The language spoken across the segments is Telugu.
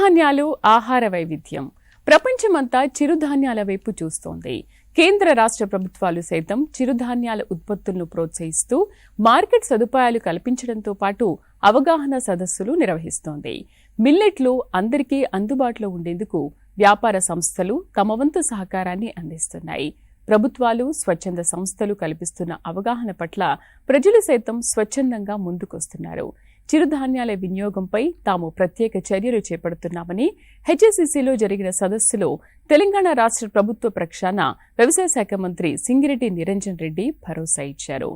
చిరుధాన్యాలు ఆహార వైవిధ్యం. ప్రపంచమంతా చిరుధాన్యాల వైపు చూస్తోంది. కేంద్ర రాష్ట్ర ప్రభుత్వాలు సైతం చిరుధాన్యాల ఉత్పత్తులను ప్రోత్సహిస్తూ మార్కెట్ సదుపాయాలు కల్పించడంతో పాటు అవగాహన సదస్సులు నిర్వహిస్తోంది. మిల్లెట్లు అందరికీ అందుబాటులో ఉండేందుకు వ్యాపార సంస్థలు తమ వంతు సహకారాన్ని అందిస్తున్నాయి. ప్రభుత్వాలు, స్వచ్ఛంద సంస్థలు కల్పిస్తున్న అవగాహన పట్ల ప్రజలు సైతం స్వచ్ఛందంగా ముందుకొస్తున్నారు. చిరుధాన్యాల వినియోగంపై తాము ప్రత్యేక చర్యలు చేపడుతున్నామని హెచ్ఎస్సిసిలో జరిగిన సదస్సులో తెలంగాణ రాష్ట్ర ప్రభుత్వ పక్షాన వ్యవసాయ శాఖ మంత్రి సింగిరెడ్డి నిరంజన్ రెడ్డి భరోసా ఇచ్చారు.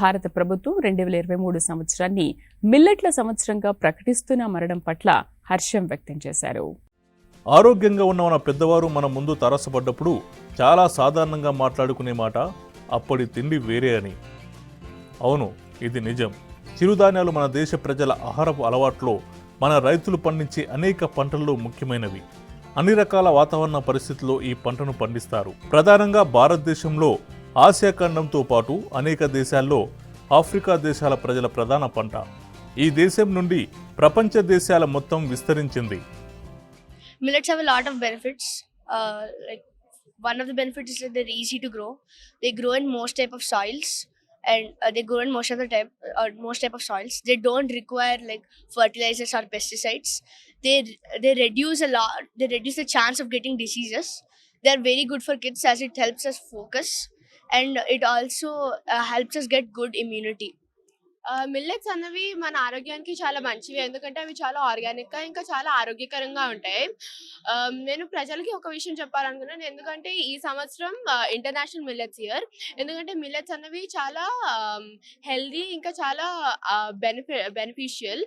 భారత ప్రభుత్వం 2023 సంవత్సరాన్ని మిల్లెట్ల సంవత్సరంగా ప్రకటిస్తున్నామనడం పట్ల హర్షం వ్యక్తం చేశారు. ఆరోగ్యంగా ఉన్న మన పెద్దవారు మన ముందు తారసపడ్డప్పుడు చాలా సాధారణంగా మాట్లాడుకునే మాట అప్పటి తిండి వేరే అని. అవును, ఇది నిజం. చిరుధాన్యాలు మన దేశ ప్రజల ఆహారపు అలవాట్లో మన రైతులు పండించే అనేక పంటల్లో ముఖ్యమైనవి. అన్ని రకాల వాతావరణ పరిస్థితుల్లో ఈ పంటను పండిస్తారు. ప్రధానంగా భారతదేశంలో ఆసియా ఖండంతో పాటు అనేక దేశాల్లో ఆఫ్రికా దేశాల ప్రజల ప్రధాన పంట. ఈ దేశం నుండి ప్రపంచ దేశాల మొత్తం విస్తరించింది. Millets have a lot of benefits. Like one of the benefits is that they're easy to grow. They grow in most type of soils, and they grow in most type of soils. They don't require like fertilizers or pesticides. They reduce a lot. They reduce the chance of getting diseases. They are very good for kids as it helps us focus, and it also helps us get good immunity. Millets అన్నవి మన ఆరోగ్యానికి చాలా మంచివి, ఎందుకంటే అవి చాలా ఆర్గానిక్గా ఇంకా చాలా ఆరోగ్యకరంగా ఉంటాయి. నేను ప్రజలకి ఒక విషయం చెప్పాలనుకున్నాను, ఎందుకంటే ఈ సంవత్సరం ఇంటర్నేషనల్ మిల్లెట్స్ ఇయర్. ఎందుకంటే మిల్లెట్స్ అన్నవి చాలా హెల్దీ ఇంకా చాలా బెనిఫిషియల్.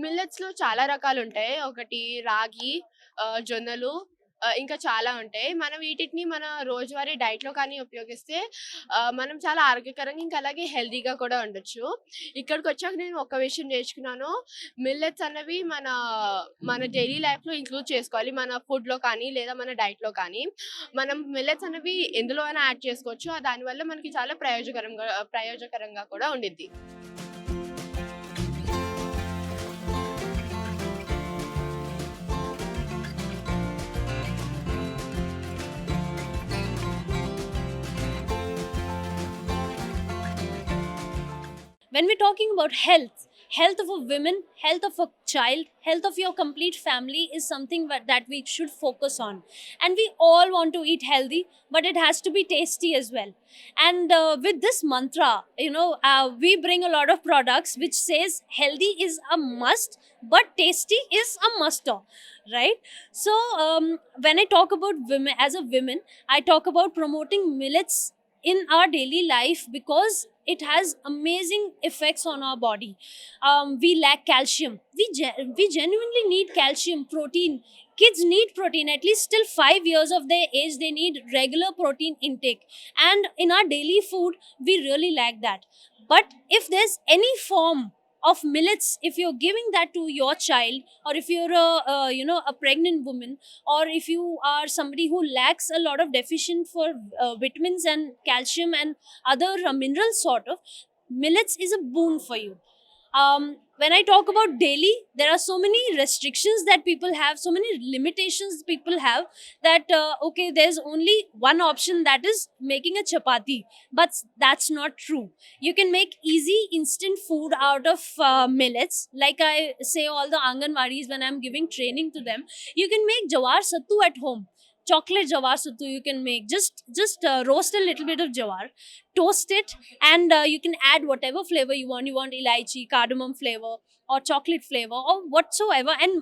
మిల్లెట్స్లో చాలా రకాలు ఉంటాయి. ఒకటి రాగి, జొన్నలు, ఇంకా చాలా ఉంటాయి. మనం వీటిని మన రోజువారీ డైట్లో కానీ ఉపయోగిస్తే మనం చాలా ఆరోగ్యకరంగా ఇంకా అలాగే హెల్దీగా కూడా ఉండొచ్చు. ఇక్కడికి వచ్చాక నేను ఒక విషయం నేర్చుకున్నాను, మిల్లెట్స్ అన్నవి మన డైలీ లైఫ్లో ఇంక్లూడ్ చేసుకోవాలి. మన ఫుడ్లో కానీ లేదా మన డైట్లో కానీ మనం మిల్లెట్స్ అన్నవి ఎందులో అయినా యాడ్ చేసుకోవచ్చు. దానివల్ల మనకి చాలా ప్రయోజకరంగా కూడా ఉండిద్ది. When we're talking about health of a woman, health of a child, health of your complete family is something that we should focus on. And we all want to eat healthy, but it has to be tasty as well. And with this mantra, we bring a lot of products which says healthy is a must, but tasty is a muster, right? So when I talk about women, as a woman, I talk about promoting millets in our daily life because it has amazing effects on our body. We lack calcium. We genuinely need calcium, protein. Kids need protein. At least till 5 years of their age, they need regular protein intake. And in our daily food, we really lack that. But if there's any form of millets, if you're giving that to your child, or if you're a pregnant woman, or if you are somebody who lacks a lot of deficient for vitamins and calcium and other minerals sort of, millets is a boon for you. When I talk about daily, there are so many restrictions that people have, so many limitations people have, that there's only one option, that is making a chapati. But that's not true. You can make easy instant food out of millets. Like I say all the Anganwadis when I'm giving training to them, you can make jawar sattu at home. Chocolate jawar sattu you can make. Just roast a little bit of jawar, toast it, and you can add whatever flavor you want. You want elaichi, cardamom flavor, or chocolate flavor, or whatsoever, and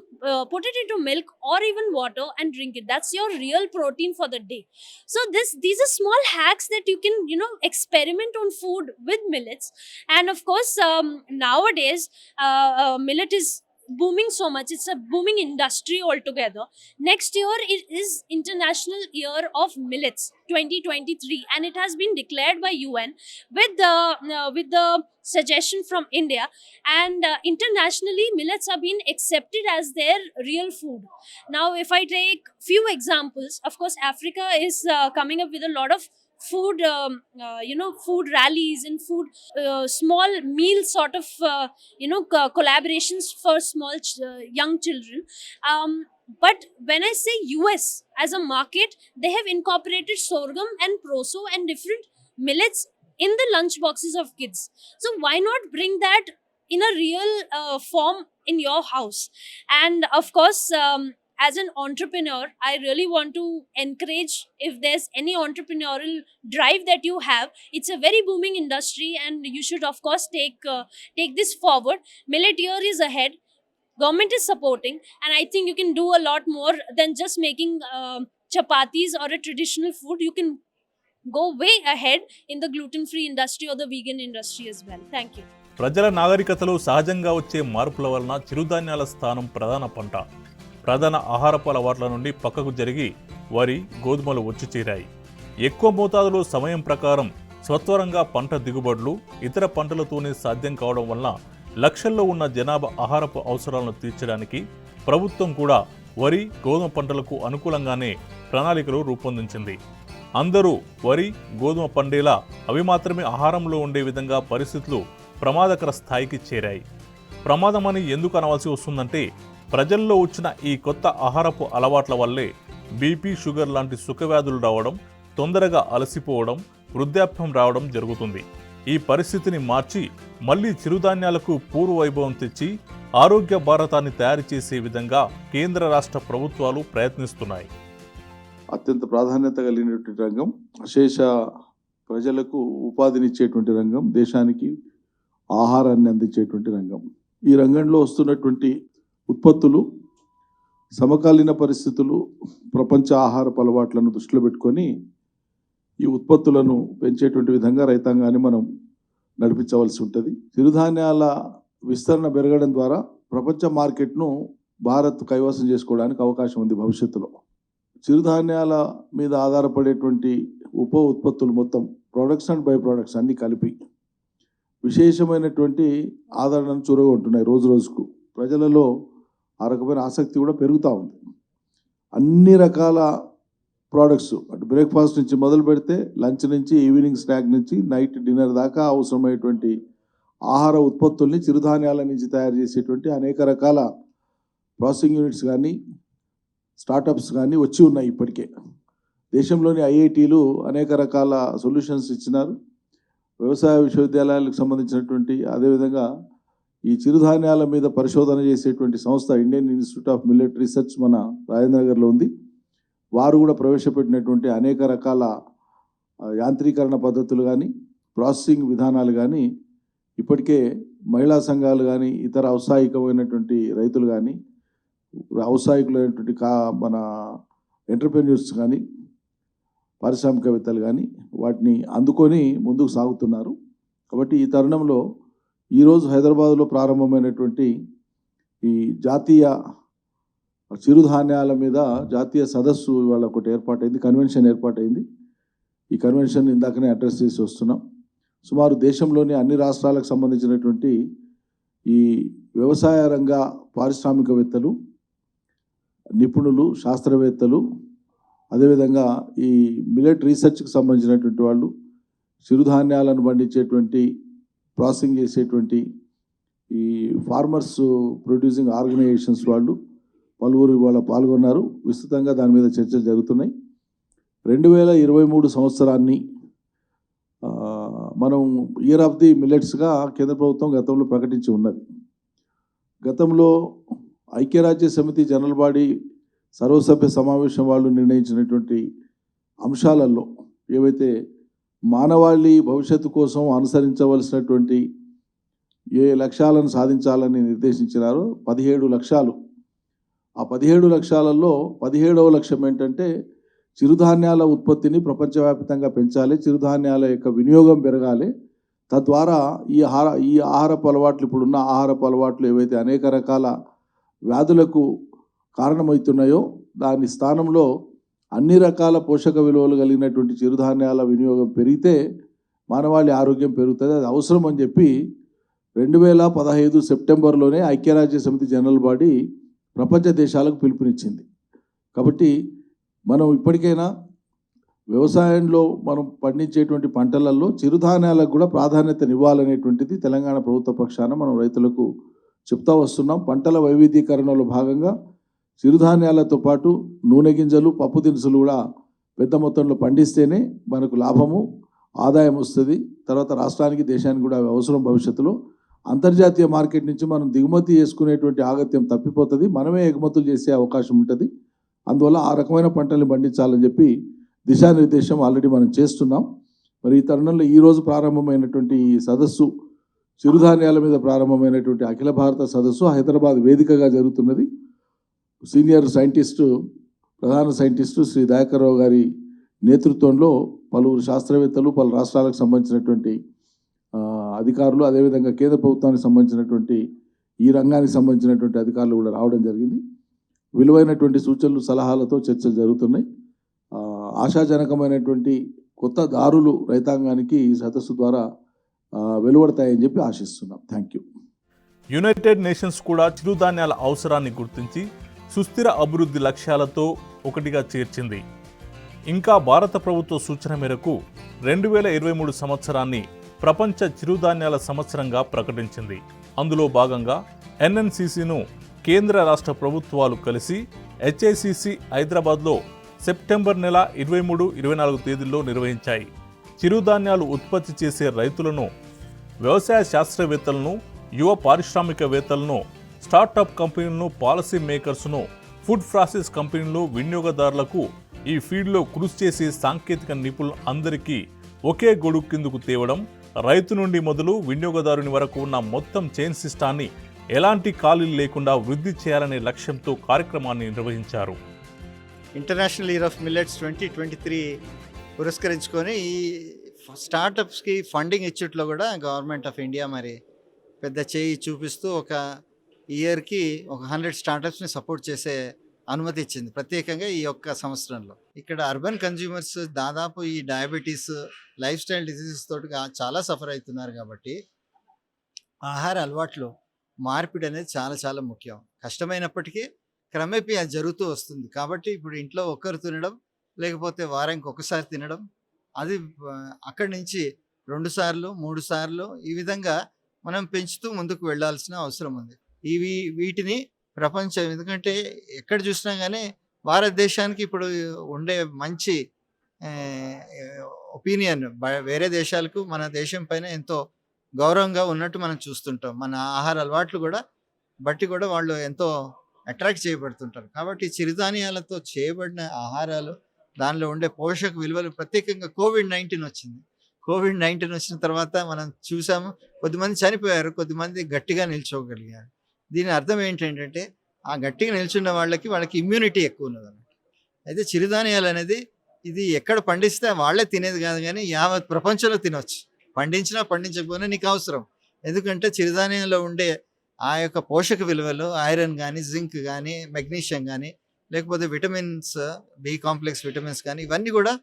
put it into milk or even water and drink it. That's your real protein for the day. So these are small hacks that you can experiment on food with millets. And of course nowadays millet is booming so much. It's a booming industry altogether. Next year it is International Year of Millets 2023, and it has been declared by UN with the suggestion from India. And internationally, millets are being accepted as their real food. Now if I take few examples, of course Africa is coming up with a lot of food food rallies and food small meal sort of collaborations for small young children. But when I say US as a market, they have incorporated sorghum and proso and different millets in the lunch boxes of kids. So why not bring that in a real form in your house? And of course, as an entrepreneur, I really want to encourage, if there's any entrepreneurial drive that you have, it's a very booming industry, and you should of course take this forward. Millet year is ahead. Government is supporting, and I think you can do a lot more than just making chapatis or a traditional food. You can go way ahead in the gluten-free industry or the vegan industry as well. Thank you. ప్రజల నాగరికతలో సహజంగా వచ్చే మార్పుల వలన చిరుధాన్యాల స్థానం ప్రధాన పంట. ప్రధాన ఆహారపు అలవాట్ల నుండి పక్కకు జరిగి వరి, గోధుమలు వచ్చి చేరాయి. ఎక్కువ మోతాదులో సమయం ప్రకారం స్వత్వరంగా పంట దిగుబడులు ఇతర పంటలతోనే సాధ్యం కావడం వలన లక్షల్లో ఉన్న జనాభా ఆహారపు అవసరాలను తీర్చడానికి ప్రభుత్వం కూడా వరి, గోధుమ పంటలకు అనుకూలంగానే ప్రణాళికలు రూపొందించింది. అందరూ వరి, గోధుమ పండేలా అవి మాత్రమే ఆహారంలో ఉండే విధంగా పరిస్థితులు ప్రమాదకర స్థాయికి చేరాయి. ప్రమాదమని ఎందుకు అనవలసి వస్తుందంటే, ప్రజల్లో వచ్చిన ఈ కొత్త ఆహారపు అలవాట్ల వల్లే బీపీ, షుగర్ లాంటి సుఖవ్యాధులు రావడం, తొందరగా అలసిపోవడం, వృద్ధాప్యం రావడం జరుగుతుంది. ఈ పరిస్థితిని మార్చి మళ్లీ చిరుధాన్యాలకు పూర్వ వైభవం తెచ్చి ఆరోగ్య భారతాన్ని తయారు చేసే విధంగా కేంద్ర రాష్ట్ర ప్రభుత్వాలు ప్రయత్నిస్తున్నాయి. అత్యంత ప్రాధాన్యత కలిగినటువంటి రంగం, అశేష ప్రజలకు ఉపాధినిచ్చేటువంటి రంగం, దేశానికి ఆహారాన్ని అందించేటువంటి రంగం. ఈ రంగంలో వస్తున్నటువంటి ఉత్పత్తులు సమకాలీన పరిస్థితులు, ప్రపంచ ఆహారపు అలవాట్లను దృష్టిలో పెట్టుకొని ఈ ఉత్పత్తులను పెంచేటువంటి విధంగా రైతాంగాన్ని మనం నడిపించవలసి ఉంటుంది. చిరుధాన్యాల విస్తరణ పెరగడం ద్వారా ప్రపంచ మార్కెట్ను భారత్ కైవసం చేసుకోవడానికి అవకాశం ఉంది భవిష్యత్తులో. చిరుధాన్యాల మీద ఆధారపడేటువంటి ఉప ఉత్పత్తులు మొత్తం, ప్రొడక్ట్స్ అండ్ బై ప్రొడక్ట్స్ అన్నీ కలిపి విశేషమైనటువంటి ఆదరణను చూరగొంటున్నాయి. రోజు రోజుకు ప్రజలలో ఆ రకమైన ఆసక్తి కూడా పెరుగుతూ ఉంది. అన్ని రకాల ప్రోడక్ట్స్, అటు బ్రేక్ఫాస్ట్ నుంచి మొదలు పెడితే లంచ్ నుంచి ఈవినింగ్ స్నాక్ నుంచి నైట్ డిన్నర్ దాకా అవసరమైనటువంటి ఆహార ఉత్పత్తుల్ని చిరుధాన్యాల నుంచి తయారు చేసేటువంటి అనేక రకాల ప్రాసెసింగ్ యూనిట్స్ కానీ స్టార్టప్స్ కానీ వచ్చి ఉన్నాయి. ఇప్పటికే దేశంలోని ఐఐటీలు అనేక రకాల సొల్యూషన్స్ ఇచ్చినారు. వ్యవసాయ విశ్వవిద్యాలయాలకు సంబంధించినటువంటి, అదేవిధంగా ఈ చిరుధాన్యాల మీద పరిశోధన చేసేటువంటి సంస్థ Indian institute of millet research మన రాజేంద్రనగర్లో ఉంది. వారు కూడా ప్రవేశపెట్టినటువంటి అనేక రకాల యాంత్రీకరణ పద్ధతులు కానీ ప్రాసెసింగ్ విధానాలు కానీ ఇప్పటికే మహిళా సంఘాలు కానీ ఇతర ఔత్సాహికమైనటువంటి రైతులు కానీ ఔత్సాహికులైనటువంటి మన ఎంటర్ప్రెన్యూర్స్ కానీ పారిశ్రామికవేత్తలు కానీ వాటిని అందుకొని ముందుకు సాగుతున్నారు. కాబట్టి ఈ తరుణంలో ఈరోజు హైదరాబాద్లో ప్రారంభమైనటువంటి ఈ జాతీయ చిరుధాన్యాల మీద జాతీయ సదస్సు ఇవాళ ఒకటి ఏర్పాటైంది, కన్వెన్షన్ ఏర్పాటైంది. ఈ కన్వెన్షన్ ఇందాకనే అడ్రస్ చేసి వస్తున్నాం. సుమారు దేశంలోని అన్ని రాష్ట్రాలకు సంబంధించినటువంటి ఈ వ్యవసాయ రంగ పారిశ్రామికవేత్తలు, నిపుణులు, శాస్త్రవేత్తలు, అదేవిధంగా ఈ మిల్లెట్ రీసెర్చ్కి సంబంధించినటువంటి వాళ్ళు, చిరుధాన్యాలను పండించేటువంటి ప్రాసెసింగ్ చేసేటువంటి ఈ ఫార్మర్స్ ప్రొడ్యూసింగ్ ఆర్గనైజేషన్స్ వాళ్ళు పలువురు ఇవాళ పాల్గొన్నారు. విస్తృతంగా దాని మీద చర్చలు జరుగుతున్నాయి. 2023 సంవత్సరాన్ని మనం ఇయర్ ఆఫ్ ది మిల్లెట్స్గా కేంద్ర ప్రభుత్వం గతంలో ప్రకటించి ఉన్నది. గతంలో ఐక్యరాజ్య సమితి జనరల్ బాడీ సర్వసభ్య సమావేశం వాళ్ళు నిర్ణయించినటువంటి అంశాలలో ఏవైతే మానవాళి భవిష్యత్తు కోసం అనుసరించవలసినటువంటి ఏ లక్ష్యాలను సాధించాలని నిర్దేశించినారో 17 లక్ష్యాలు. ఆ 17 లక్ష్యాలలో 17వ లక్ష్యం ఏంటంటే చిరుధాన్యాల ఉత్పత్తిని ప్రపంచవ్యాప్తంగా పెంచాలి, చిరుధాన్యాల యొక్క వినియోగం పెరగాలి. తద్వారా ఈ ఆహారపు అలవాట్లు, ఇప్పుడున్న ఆహారపు అలవాట్లు ఏవైతే అనేక రకాల వ్యాధులకు కారణమవుతున్నాయో దాని స్థానంలో అన్ని రకాల పోషక విలువలు కలిగినటువంటి చిరుధాన్యాల వినియోగం పెరిగితే మానవాళి ఆరోగ్యం పెరుగుతుంది. అది అవసరం అని చెప్పి 2015 సెప్టెంబర్లోనే ఐక్యరాజ్య సమితి జనరల్ బాడీ ప్రపంచ దేశాలకు పిలుపునిచ్చింది. కాబట్టి మనం ఇప్పటికైనా వ్యవసాయంలో మనం పండించేటువంటి పంటలలో చిరుధాన్యాలకు కూడా ప్రాధాన్యతనివ్వాలనేటువంటిది తెలంగాణ ప్రభుత్వ పక్షాన మనం రైతులకు చెప్తా వస్తున్నాం. పంటల వైవిధ్యీకరణలో భాగంగా చిరుధాన్యాలతో పాటు నూనె గింజలు, పప్పు దినుసులు కూడా పెద్ద మొత్తంలో పండిస్తేనే మనకు లాభము, ఆదాయం వస్తుంది. తర్వాత రాష్ట్రానికి, దేశానికి కూడా అవి అవసరం. భవిష్యత్తులో అంతర్జాతీయ మార్కెట్ నుంచి మనం దిగుమతి చేసుకునేటువంటి ఆగత్యం తప్పిపోతుంది, మనమే ఎగుమతులు చేసే అవకాశం ఉంటుంది. అందువల్ల ఆ రకమైన పంటల్ని పండించాలని చెప్పి దిశానిర్దేశం ఆల్రెడీ మనం చేస్తున్నాం. మరి ఈ తరుణంలో ఈరోజు ప్రారంభమైనటువంటి ఈ సదస్సు, చిరుధాన్యాల మీద ప్రారంభమైనటువంటి అఖిల భారత సదస్సు హైదరాబాద్ వేదికగా జరుగుతున్నది. సీనియర్ సైంటిస్టు, ప్రధాన సైంటిస్టు శ్రీ దయాకర్రావు గారి నేతృత్వంలో పలువురు శాస్త్రవేత్తలు, పలు రాష్ట్రాలకు సంబంధించినటువంటి అధికారులు, అదేవిధంగా కేంద్ర ప్రభుత్వానికి సంబంధించినటువంటి ఈ రంగానికి సంబంధించినటువంటి అధికారులు కూడా రావడం జరిగింది. విలువైనటువంటి సూచనలు, సలహాలతో చర్చలు జరుగుతున్నాయి. ఆశాజనకమైనటువంటి కొత్త దారులు రైతాంగానికి ఈ సదస్సు ద్వారా వెలువడతాయని చెప్పి ఆశిస్తున్నాం. Thank you. యునైటెడ్ నేషన్స్ కూడా చిరుధాన్యాల అవసరాన్ని గుర్తించి సుస్థిర అభివృద్ధి లక్ష్యాలతో ఒకటిగా చేర్చింది. ఇంకా భారత ప్రభుత్వ సూచన మేరకు 2023 సంవత్సరాన్ని ప్రపంచ చిరుధాన్యాల సంవత్సరంగా ప్రకటించింది. అందులో భాగంగా NNCCను కేంద్ర రాష్ట్ర ప్రభుత్వాలు కలిసి HACC హైదరాబాద్లో సెప్టెంబర్ నెల 23-24 తేదీల్లో నిర్వహించాయి. చిరుధాన్యాలు ఉత్పత్తి చేసే రైతులను, వ్యవసాయ శాస్త్రవేత్తలను, యువ పారిశ్రామికవేత్తలను, స్టార్టప్ కంపెనీలను, పాలసీ మేకర్స్ను, ఫుడ్ ప్రాసెస్ కంపెనీలు, వినియోగదారులకు ఈ ఫీల్డ్లో కృషి చేసే సాంకేతిక నిపుణులు అందరికీ ఒకే గొడుగు కిందకు తేవడం, రైతు నుండి మొదలు వినియోగదారుని వరకు ఉన్న మొత్తం చైన్ సిస్టాన్ని ఎలాంటి ఖాళీలు లేకుండా వృద్ధి చేయాలనే లక్ష్యంతో కార్యక్రమాన్ని నిర్వహించారు. ఇంటర్నేషనల్ ఇయర్ ఆఫ్ మిల్లెట్స్ 2023 పురస్కరించుకొని ఈ స్టార్టప్స్కి ఫండింగ్ ఇచ్చేట్లో కూడా గవర్నమెంట్ ఆఫ్ ఇండియా మరి పెద్ద చేయి చూపిస్తూ ఒక ఇయర్కి ఒక 100 స్టార్టప్స్ని సపోర్ట్ చేసే అనుమతి ఇచ్చింది, ప్రత్యేకంగా ఈ యొక్క సంవత్సరంలో. ఇక్కడ అర్బన్ కన్జ్యూమర్స్ దాదాపు ఈ డయాబెటీస్, లైఫ్ స్టైల్ డిసీజెస్ తోటి చాలా సఫర్ అవుతున్నారు. కాబట్టి ఆహార అలవాట్లు మార్పిడి అనేది చాలా చాలా ముఖ్యం. కష్టమైనప్పటికీ క్రమేపీ అది జరుగుతూ వస్తుంది. కాబట్టి ఇప్పుడు ఇంట్లో ఒక్కరు తినడం, లేకపోతే వారానికి ఒకసారి తినడం, అది అక్కడి నుంచి 2 సార్లు 3 సార్లు ఈ విధంగా మనం పెంచుతూ ముందుకు వెళ్ళాల్సిన అవసరం ఉంది. వీటిని ప్రపంచం, ఎందుకంటే ఎక్కడ చూసినా కానీ భారతదేశానికి ఇప్పుడు ఉండే మంచి ఒపీనియన్ వేరే దేశాలకు మన దేశం పైన ఎంతో గౌరవంగా ఉన్నట్టు మనం చూస్తుంటాం. మన ఆహార అలవాట్లు కూడా బట్టి కూడా వాళ్ళు ఎంతో అట్రాక్ట్ చేయబడుతుంటారు. కాబట్టి చిరుధాన్యాలతో చేయబడిన ఆహారాలు, దానిలో ఉండే పోషక విలువలు, ప్రత్యేకంగా కోవిడ్-19 వచ్చింది. కోవిడ్-19 వచ్చిన తర్వాత మనం చూసాము, కొద్దిమంది చనిపోయారు, కొద్దిమంది గట్టిగా నిల్చోగలిగారు. దీని అర్థం ఏంటంటే ఆ గట్టిగా నిల్చున్న వాళ్ళకి ఇమ్యూనిటీ ఎక్కువ ఉన్నదన్నమాట. అయితే చిరుధాన్యాలు అనేది ఇది ఎక్కడ పండిస్తే వాళ్ళే తినేది కాదు, కానీ యావత్ ప్రపంచంలో తినవచ్చు. పండించినా పండించకపోయినా నీకు అవసరం. ఎందుకంటే చిరుధాన్యంలో ఉండే ఆ యొక్క పోషక విలువలు, ఐరన్ కానీ, జింక్ కానీ, మెగ్నీషియం కానీ, లేకపోతే విటమిన్స్, బి కాంప్లెక్స్ విటమిన్స్ కానీ, ఇవన్నీ కూడా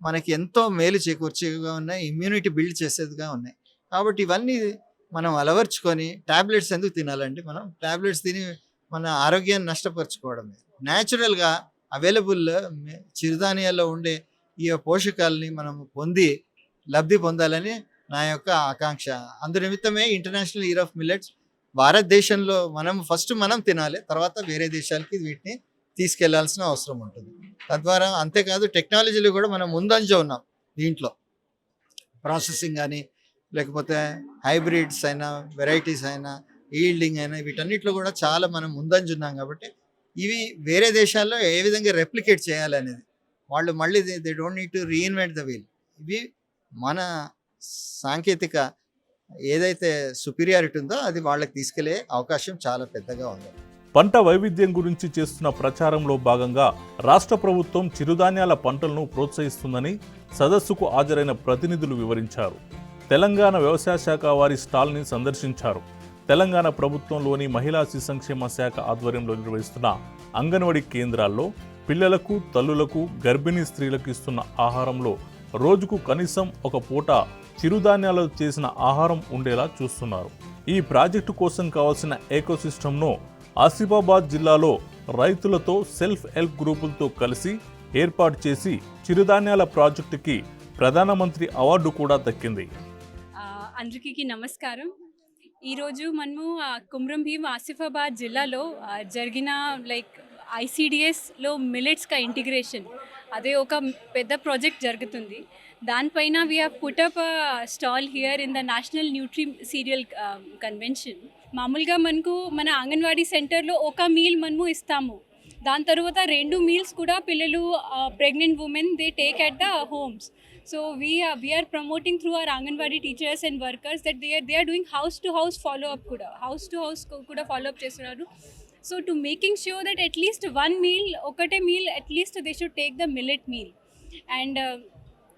మనకి ఎంతో మేలు చేకూర్చేగా ఉన్నాయి, ఇమ్యూనిటీ బిల్డ్ చేసేదిగా ఉన్నాయి. కాబట్టి ఇవన్నీ మనం అలవర్చుకొని, ట్యాబ్లెట్స్ ఎందుకు తినాలండి? మనం ట్యాబ్లెట్స్ తిని మన ఆరోగ్యాన్ని నష్టపరుచుకోవడమే. న్యాచురల్గా అవైలబుల్ చిరుధాన్యాల్లో ఉండే ఈ పోషకాలని మనం లబ్ధి పొందాలని నా యొక్క ఆకాంక్ష. అందు నిమిత్తమే ఇంటర్నేషనల్ ఇయర్ ఆఫ్ మిల్లెట్స్ భారతదేశంలో మనం తినాలి, తర్వాత వేరే దేశాలకి వీటిని తీసుకెళ్లాల్సిన అవసరం ఉంటుంది. తద్వారా అంతేకాదు టెక్నాలజీలో కూడా మనం ముందంజ ఉన్నాం. దీంట్లో ప్రాసెసింగ్ కానీ, లేకపోతే హైబ్రిడ్స్ అయినా, వెరైటీస్ అయినా, ఈల్డింగ్ అయినా, వీటన్నిటిలో కూడా చాలా మనం ముందంజ ఉన్నాం. కాబట్టి ఇవి వేరే దేశాల్లో ఏ విధంగా రెప్లికేట్ చేయాలనేది వాళ్ళు మళ్ళీ they don't need to reinvent the wheel. ఇవి మన సాంకేతిక ఏదైతే సుపీరియారిటీ ఉందో అది వాళ్ళకి తీసుకెళ్లే అవకాశం చాలా పెద్దగా ఉంది. పంట వైవిధ్యం గురించి చేస్తున్న ప్రచారంలో భాగంగా రాష్ట్ర ప్రభుత్వం చిరుధాన్యాల పంటలను ప్రోత్సహిస్తుందని సదస్సుకు హాజరైన ప్రతినిధులు వివరించారు. తెలంగాణ వ్యవసాయ శాఖ వారి స్టాల్ని సందర్శించారు. తెలంగాణ ప్రభుత్వంలోని మహిళా శిశు సంక్షేమ శాఖ ఆధ్వర్యంలో నిర్వహిస్తున్న అంగన్వాడీ కేంద్రాల్లో పిల్లలకు, తల్లులకు, గర్భిణీ స్త్రీలకు ఇస్తున్న ఆహారంలో రోజుకు కనీసం ఒక పూట చిరుధాన్యాలతో చేసిన ఆహారం ఉండేలా చూస్తున్నారు. ఈ ప్రాజెక్టు కోసం కావాల్సిన ఎకోసిస్టమ్ను ఆసిఫాబాద్ జిల్లాలో రైతులతో సెల్ఫ్ హెల్ప్ గ్రూపులతో కలిసి ఏర్పాటు చేసి చిరుధాన్యాల ప్రాజెక్టుకి ప్రధానమంత్రి అవార్డు కూడా దక్కింది. అందరికీ నమస్కారం. ఈరోజు మనము కుమ్రం భీం ఆసిఫాబాద్ జిల్లాలో జరిగిన ICDSలో మిల్లెట్స్గా ఇంటిగ్రేషన్ అదే ఒక పెద్ద ప్రాజెక్ట్ జరుగుతుంది. దానిపైన we have put up stall here in the national Nutri serial convention. మామూలుగా మనకు మన అంగన్వాడీ సెంటర్లో ఒక మీల్ మనము ఇస్తాము. దాని తర్వాత 2 మీల్స్ కూడా పిల్లలు pregnant women they take at the homes. So we are promoting through our Anganwadi teachers and workers that they are doing house to house follow up kuda follow up chestunaru. So to making sure that at least one meal okate meal at least they should take the millet meal, and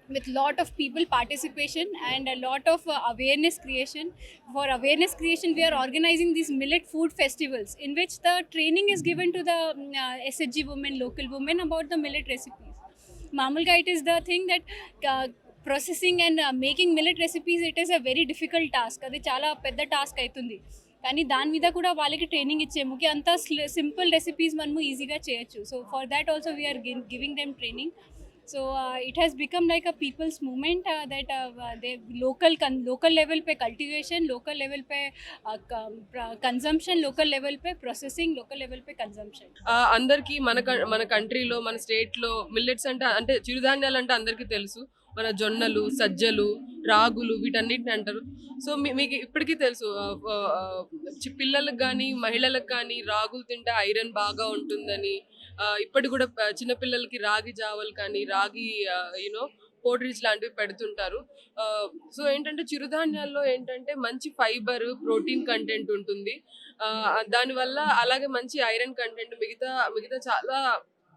with lot of people participation and a lot of awareness creation. For awareness creation we are organizing these millet food festivals in which the training is given to the SHG women, local women about the millet recipes. Mamulga, it is the thing that processing and making millet recipes, it is a very difficult task. అది చాలా పెద్ద టాస్క్ అవుతుంది. కానీ దాని మీద కూడా వాళ్ళకి ట్రైనింగ్ ఇచ్చేము కి అంత సింపుల్ రెసిపీస్ మనము ఈజీగా చేయొచ్చు. So for that also we are giving them training. So it has become like a people's movement that they local level पे cultivation, local level पे consumption, local level पे processing, local level पे consumption. అందరికీ మన కంట్రీలో మన స్టేట్లో మిల్లెట్స్ అంటే చిరుధాన్యాలు అంటే అందరికీ తెలుసు. మన జొన్నలు, సజ్జలు, రాగులు వీటన్నిటిని అంటారు. సో మీకు ఇప్పటికీ తెలుసు పిల్లలకు కానీ మహిళలకు కానీ రాగులు తింటే ఐరన్ బాగా ఉంటుందని. ఇప్పటికి కూడా చిన్నపిల్లలకి రాగి జావలు కానీ రాగి పోట్రీస్ లాంటివి పెడుతుంటారు. సో ఏంటంటే చిరుధాన్యాల్లో ఏంటంటే మంచి ఫైబర్, ప్రోటీన్ కంటెంట్ ఉంటుంది. దానివల్ల అలాగే మంచి ఐరన్ కంటెంట్, మిగతా చాలా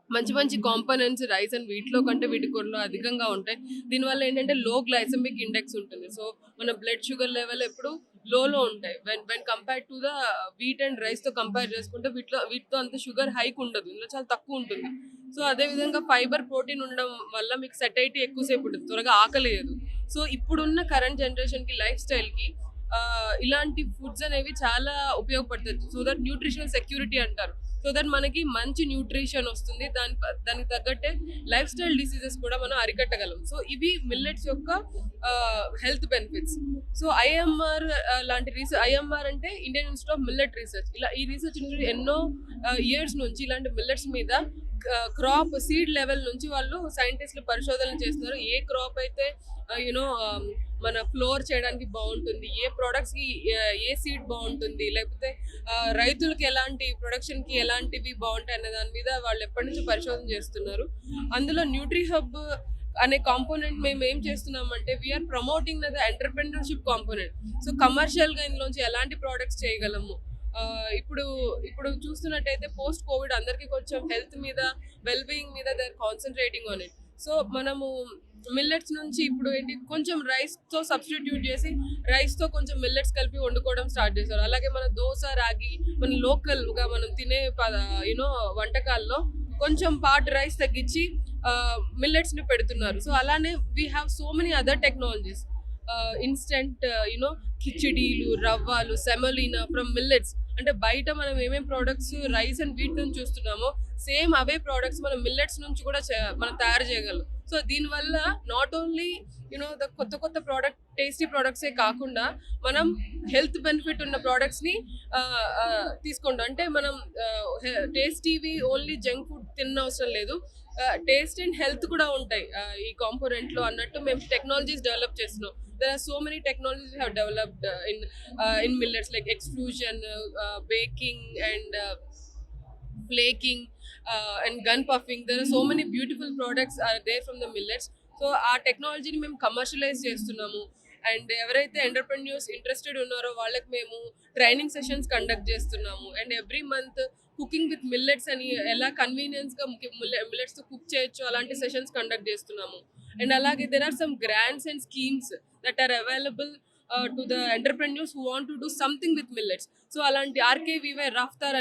మంచి కాంపోనెంట్స్ రైస్ అండ్ వీటిలో కంటే వీటి కూరలో అధికంగా ఉంటాయి. దీనివల్ల ఏంటంటే లో గ్లైసెమిక్ ఇండెక్స్ ఉంటుంది. సో మన బ్లడ్ షుగర్ లెవెల్ ఎప్పుడు లోలో ఉంటాయి. When compare to the wheat and రైస్తో కంపేర్ చేసుకుంటే వీటితో అంత షుగర్ హైక్ ఉండదు, ఇందులో చాలా తక్కువ ఉంటుంది. సో అదేవిధంగా ఫైబర్, ప్రోటీన్ ఉండడం వల్ల మీకు సెటైటీ ఎక్కువసేపు ఉంటుంది, త్వరగా ఆకలేదు. సో ఇప్పుడున్న కరెంట్ జనరేషన్కి లైఫ్ స్టైల్కి ఇలాంటి ఫుడ్స్ అనేవి చాలా ఉపయోగపడుతుంది. సో దట్ న్యూట్రిషనల్ సెక్యూరిటీ అంటారు. సో దట్ మనకి మంచి న్యూట్రిషన్ వస్తుంది, దానికి తగ్గట్టే లైఫ్ స్టైల్ డిసీజెస్ కూడా మనం అరికట్టగలం. సో ఇవి మిల్లెట్స్ యొక్క హెల్త్ బెనిఫిట్స్. సో ఐఎంఆర్ లాంటి ఐఎంఆర్ అంటే Indian institute of millet research. ఈ రీసెర్చ్ ఎన్నో ఇయర్స్ నుంచి ఇలాంటి మిల్లెట్స్ మీద క్రాప్ సీడ్ లెవెల్ నుంచి వాళ్ళు సైంటిస్టులు పరిశోధనలు చేస్తున్నారు. ఏ క్రాప్ అయితే మన ఫ్లోర్ చేయడానికి బాగుంటుంది, ఏ ప్రొడక్ట్స్కి ఏ సీడ్ బాగుంటుంది, లేకపోతే రైతులకి ఎలాంటి ప్రొడక్షన్కి ఎలాంటివి బాగుంటాయి అనే దాని మీద వాళ్ళు ఎప్పటి నుంచి పరిశోధన చేస్తున్నారు. అందులో న్యూట్రీ హబ్ అనే కాంపోనెంట్ మేము ఏం చేస్తున్నామంటే we are promoting the entrepreneurship component. So కమర్షియల్గా ఇందులోంచి ఎలాంటి ప్రోడక్ట్స్ చేయగలము. ఇప్పుడు చూస్తున్నట్టయితే పోస్ట్ కోవిడ్ అందరికీ కొంచెం హెల్త్ మీద, వెల్ బీయింగ్ మీద they are concentrating on it. So మనము మిల్లెట్స్ నుంచి ఇప్పుడు ఏంటి కొంచెం రైస్తో సబ్స్టిట్యూట్ చేసి రైస్తో కొంచెం మిల్లెట్స్ కలిపి వండుకోవడం స్టార్ట్ చేశారు. అలాగే మన దోశ, రాగి, మన లోకల్గా మనం తినే వంటకాల్లో కొంచెం పార్ట్ రైస్ తగ్గించి మిల్లెట్స్ని పెడుతున్నారు. సో అలానే we have so many other technologies, instant కిచిడీలు, రవ్వాలు, సెమోలినా ఫ్రమ్ మిల్లెట్స్. అంటే బయట మనం ఏమేమి ప్రోడక్ట్స్ రైస్ అండ్ వీట్ నుంచి చూస్తున్నామో సేమ్ అవే ప్రోడక్ట్స్ మనం మిల్లెట్స్ నుంచి కూడా మనం తయారు చేయగలం. సో దీనివల్ల నాట్ ఓన్లీ ద కొత్త ప్రోడక్ట్, టేస్టీ ప్రోడక్ట్సే కాకుండా మనం హెల్త్ బెనిఫిట్ ఉన్న ప్రోడక్ట్స్ని తీసుకుంటాం. అంటే మనం టేస్టీవి ఓన్లీ జంక్ ఫుడ్ తినవసరం లేదు, టేస్ట్ అండ్ హెల్త్ కూడా ఉంటాయి ఈ కాంపోనెంట్లో అన్నట్టు మేము టెక్నాలజీస్ డెవలప్ చేస్తున్నాం. There are so many technologies we have developed in millets, like extrusion, baking and flaking and gun puffing. There are so many beautiful products are there from the millets. So our technology ni mem commercialize chestunnamo, and ఎవరైతే ఎంటర్‌ప్రెన్యూర్స్ ఇంట్రెస్టెడ్ ఉన్నారో వాళ్ళకి మేము ట్రైనింగ్ సెషన్స్ కండక్ట్ చేస్తున్నాము. And every month cooking with millets అని ఎలా కన్వీనియన్స్గా మిల్లెట్స్తో కుక్ చేయొచ్చు అలాంటి సెషన్స్ కండక్ట్ చేస్తున్నాము. అండ్ అలాగే there are some grants and schemes that are available to the entrepreneurs who want to do something with millets. So అలాంటి RKVY రఫ్తార్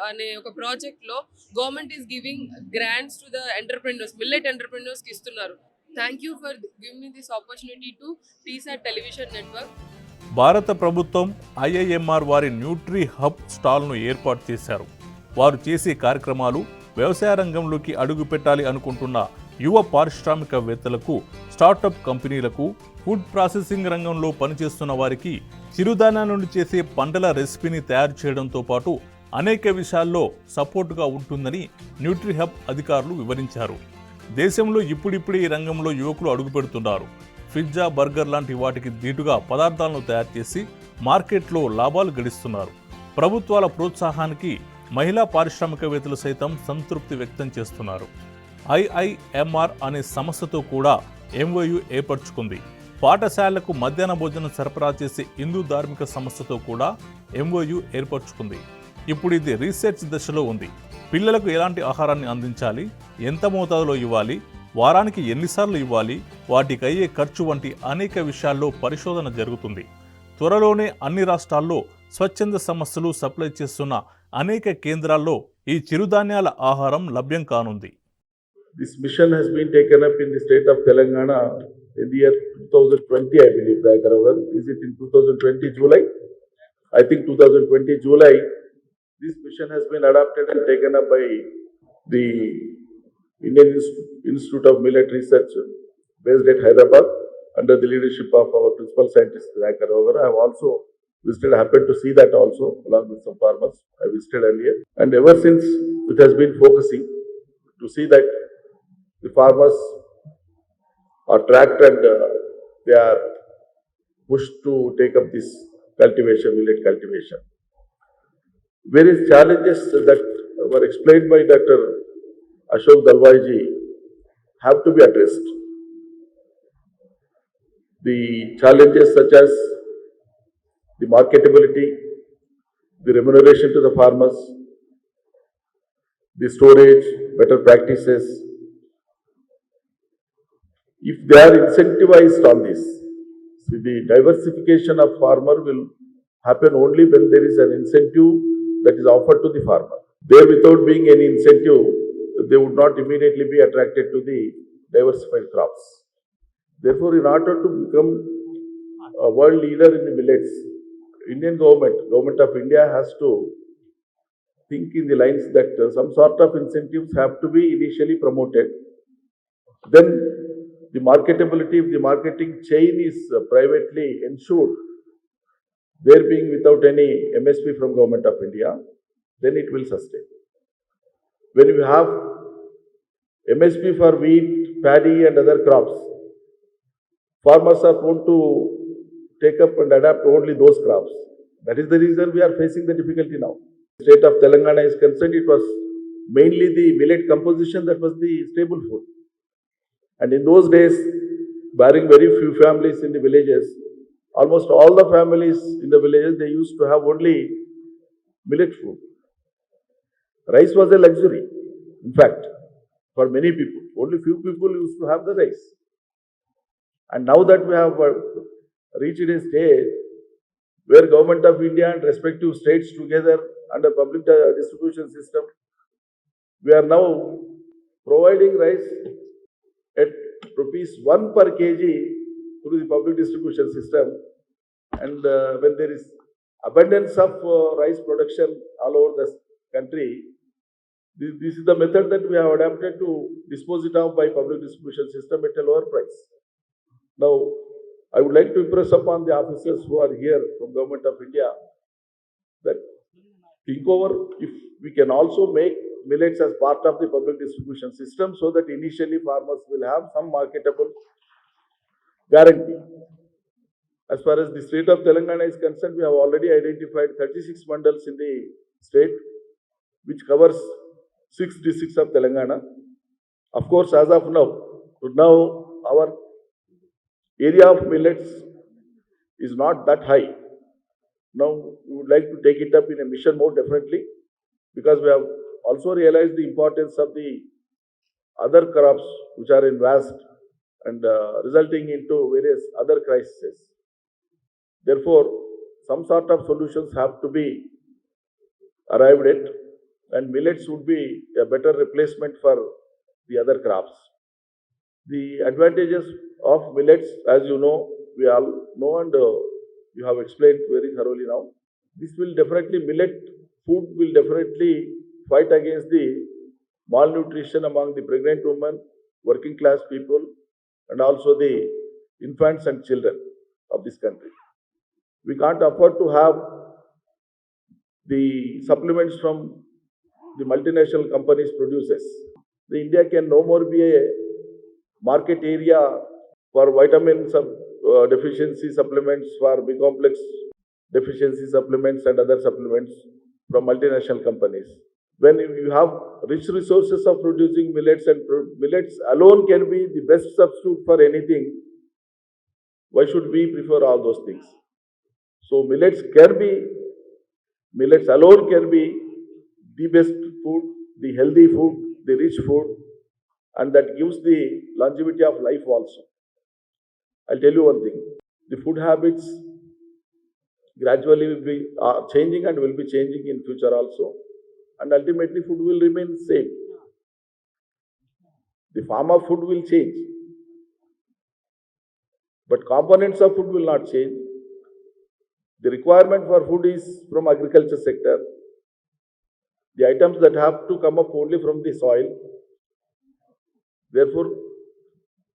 అనే ఒక ప్రాజెక్ట్లో government is giving grants to the entrepreneurs, millet ఎంటర్‌ప్రెన్యూర్స్కి ఇస్తున్నారు. Thank you for giving me this opportunity to TSAT television network. భారత ప్రభుత్వం IIMR వారి న్యూట్రీ హబ్ స్టాల్ను ఏర్పాటు చేశారు. వారు చేసే కార్యక్రమాలు వ్యవసాయ రంగంలోకి అడుగు పెట్టాలి అనుకుంటున్న యువ పారిశ్రామికవేత్తలకు, స్టార్టప్ కంపెనీలకు, ఫుడ్ ప్రాసెసింగ్ రంగంలో పనిచేస్తున్న వారికి చిరుధాన్యాల నుండి చేసే పంటల రెసిపీని తయారు చేయడంతో పాటు అనేక విషయాల్లో సపోర్టుగా ఉంటుందని న్యూట్రీహబ్ అధికారులు వివరించారు. దేశంలో ఇప్పుడిప్పుడే ఈ రంగంలో యువకులు అడుగుపెడుతున్నారు. పిజ్జా, బర్గర్ లాంటి వాటికి దీటుగా పదార్థాలను తయారు చేసి మార్కెట్లో లాభాలు గడిస్తున్నారు. ప్రభుత్వాల ప్రోత్సాహానికి మహిళా పారిశ్రామికవేత్తలు సైతం సంతృప్తి వ్యక్తం చేస్తున్నారు. IIMR అనే సంస్థతో కూడా MOU ఏర్పరచుకుంది. పాఠశాలలకు మధ్యాహ్న భోజనం సరఫరా చేసే హిందూ ధార్మిక సంస్థతో కూడా MOU ఏర్పరచుకుంది. ఇప్పుడు ఇది రీసెర్చ్ దశలో ఉంది. పిల్లలకు ఎలాంటి ఆహారాన్ని అందించాలి, ఎంత మోతాదులో ఇవ్వాలి, వారానికి ఎన్నిసార్లు ఇవ్వాలి, వాటికి అయ్యే ఖర్చు వంటి అనేక విషయాల్లో పరిశోధన జరుగుతుంది. త్వరలోనే అన్ని రాష్ట్రాల్లో స్వచ్ఛంద సంస్థలు సప్లై చేస్తున్న అనేక కేంద్రాల్లో ఈ చిరుధాన్యాల ఆహారం లభ్యం కానుంది. This mission has been taken up in the state of Telangana in the year 2020, I believe. Is it in 2020 July? I think 2020 July. This mission has been adopted and taken up by the Indian Institute of Millet Research based at Hyderabad under the leadership of our principal scientist Ragi. I have also visited, happened to see that also along with some farmers. I visited earlier, and ever since it has been focusing to see that the farmers are tracked and they are pushed to take up this cultivation, millet cultivation. Various challenges that were explained by Dr. 𝗧-𝗦𝗔𝗧𝗦 have to be addressed. The challenges such as the marketability, the remuneration to the farmers, the storage, better practices. If they are incentivized on this, so the diversification of farmer will happen only when there is an incentive that is offered to the farmer. There, without being any incentive, they would not immediately be attracted to the diversified crops. Therefore, in order to become a world leader in the millets, Indian government of India has to think in the lines that some sort of incentives have to be initially promoted. Then the marketability of the marketing chain is privately ensured, there being without any MSP from government of India, then it will sustain. When you have MSP for wheat, paddy and other crops, farmers are prone to take up and adapt only those crops. That is the reason we are facing the difficulty now. The state of Telangana is concerned, it was mainly the millet composition that was the staple food. And in those days, barring very few families in the villages, almost all the families in the villages, they used to have only millet food. Rice was a luxury, in fact, for many people. Only few people used to have the rice. And now that we have reached a stage where government of India and respective states together under public distribution system, we are now providing rice at ₹1 per kg through the public distribution system. And when there is abundance of rice production all over the country, this is the method that we have adapted to dispose it of by public distribution system at a lower price. Now, I would like to impress upon the officers who are here from Government of India that think over if we can also make millets as part of the public distribution system so that initially farmers will have some marketable guarantee. As far as the state of Telangana is concerned, we have already identified 36 mandals in the state, which covers 6 districts of Telangana. Of course, as of now, our area of millets is not that high. Now, we would like to take it up in a mission mode definitely, because we have also realized the importance of the other crops which are in vast and resulting into various other crises. Therefore, some sort of solutions have to be arrived at, and millets would be a better replacement for the other crops. The advantages of millets, as you know, we all know, and you have explained very thoroughly now. This will definitely, millet food will definitely fight against the malnutrition among the pregnant women, working class people, and also the infants and children of this country. We can't afford to have the supplements from the multinational companies produces. The India can no more be a market area for vitamin deficiency supplements, for B complex deficiency supplements and other supplements from multinational companies. When you have rich resources of producing millets, and millets alone can be the best substitute for anything, why should we prefer all those things? So millets alone can be the best food, the healthy food, the rich food, and that gives the longevity of life also. I'll tell you one thing, the food habits gradually will be changing and will be changing in future also, and ultimately food will remain same. The form of food will change, but components of food will not change. The requirement for food is from agriculture sector. The items that have to come up only from the soil. Therefore,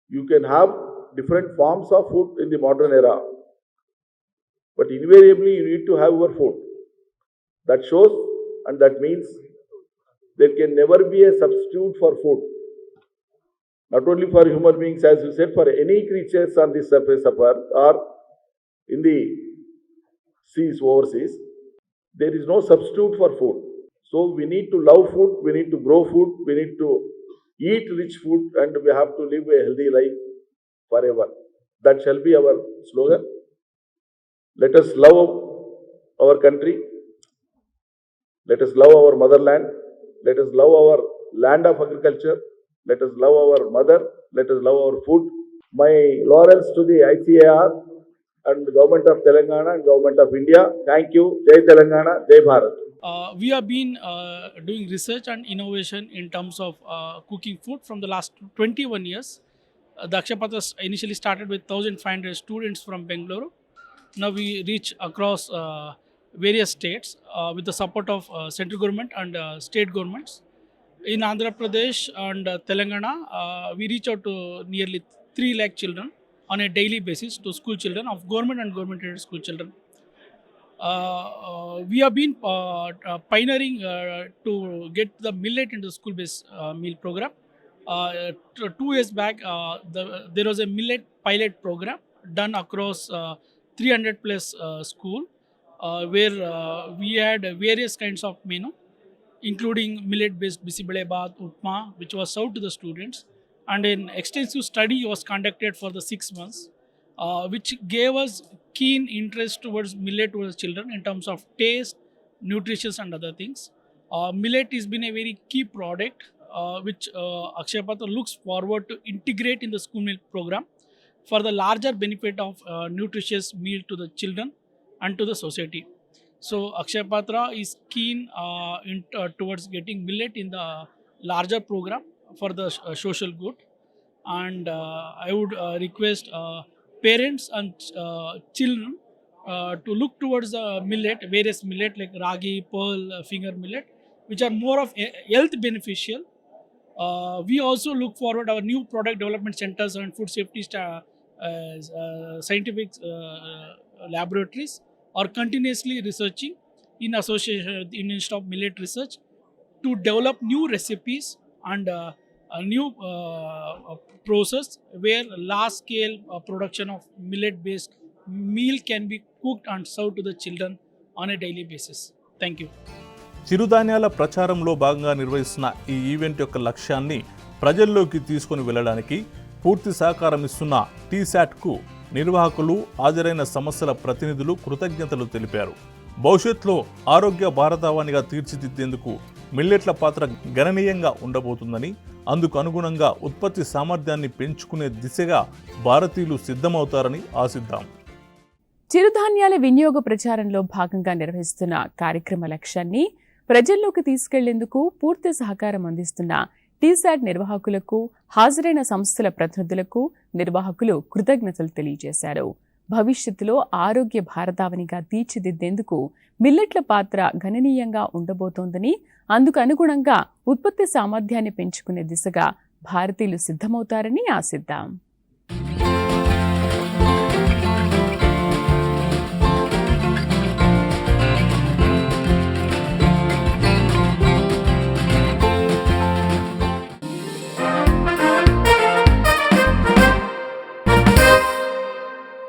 you can have different forms of food in the modern era, but invariably you need to have your food. That shows, and that means there can never be a substitute for food. Not only for human beings, as you said, for any creatures on the surface of earth or in the seas, overseas, there is no substitute for food. So we need to love food, we need to grow food, we need to eat rich food, and we have to live a healthy life forever. That shall be our slogan. Let us love our country. Let us love our motherland. Let us love our land of agriculture. Let us love our mother. Let us love our food. My laurels to the ICAR and the Government of Telangana and Government of India. Thank you. Jai Telangana, Jai Bharat. We have been doing research and innovation in terms of cooking food from the last 21 years. The 𝗧-𝗦𝗟𝗧𝗧 initially started with 1,500 students from Bengaluru. Now we reach across various states with the support of central government and state governments. In Andhra Pradesh and Telangana, we reach out to nearly 3 lakh children on a daily basis, to school children of government and government-aided school children. We have been pioneering to get the millet into the school-based meal program. 2 years back, there was a millet pilot program done across 300 plus school, where we had various kinds of menu, including millet-based 𝗧-𝗦𝗟𝗧𝗧𝗦, upma, which was served to the students, and an extensive study was conducted for the 6 months, which gave us keen interest towards millet towards children in terms of taste, nutrition and other things. Millet has been a very key product which 𝗧-𝗦𝗧𝗧𝗧 looks forward to integrate in the school meal program for the larger benefit of nutritious meal to the children and to the society. So 𝗧-𝗦𝗧𝗧𝗧𝗧 is keen towards getting millet in the larger program for the social good, and I would request parents and children to look towards millet, various millet like Ragi, pearl, finger millet, which are more of health beneficial. We also look forward our new product development centers and food safety scientific laboratories are continuously researching in association with the Institute of Millet Research to develop new recipes and a new process where large scale production of millet based meal can be cooked and served to the children on a daily basis. Thank you. చిరుధాన్యాల ప్రచారంలో భాగంగా నిర్వహిస్తున్న ఈ ఈవెంట్ యొక్క లక్ష్యాన్ని ప్రజల్లోకి తీసుకొని వెళ్ళడానికి పూర్తి సహకారం ఇస్తున్న TSATకు నిర్వాహకులు, హాజరైన సంస్థల ప్రతినిధులు కృతజ్ఞతలు తెలిపారు. భవిష్యత్తులో ఆరోగ్య భారతావనిగా తీర్చిదిద్దేందుకు మిల్లెట్ల పాత్ర గణనీయంగా ఉండబోతుందని, అందుకు అనుగుణంగా ఉత్పత్తి సామర్థ్యాన్ని పెంచుకునే దిశగా భారతీయులు సిద్ధమవుతారని ఆశిద్దాం. చిరుధాన్యాల వినియోగ ప్రచారంలో భాగంగా నిర్వహిస్తున్న కార్యక్రమ లక్ష్యాన్ని ప్రజల్లోకి తీసుకెళ్లేందుకు పూర్తి సహకారం అందిస్తున్న TSAT నిర్వాహకులకు, హాజరైన సంస్థల ప్రతినిధులకు నిర్వాహకులు కృతజ్ఞతలు తెలియజేశారు. భవిష్యత్తులో ఆరోగ్య భారతావనిగా తీర్చిదిద్దేందుకు మిల్లెట్ల పాత్ర గణనీయంగా ఉండబోతోందని, అందుకు అనుగుణంగా ఉత్పత్తి సామర్థ్యాన్ని పెంచుకునే దిశగా భారతీయులు సిద్ధమవుతారని ఆశిద్దాం.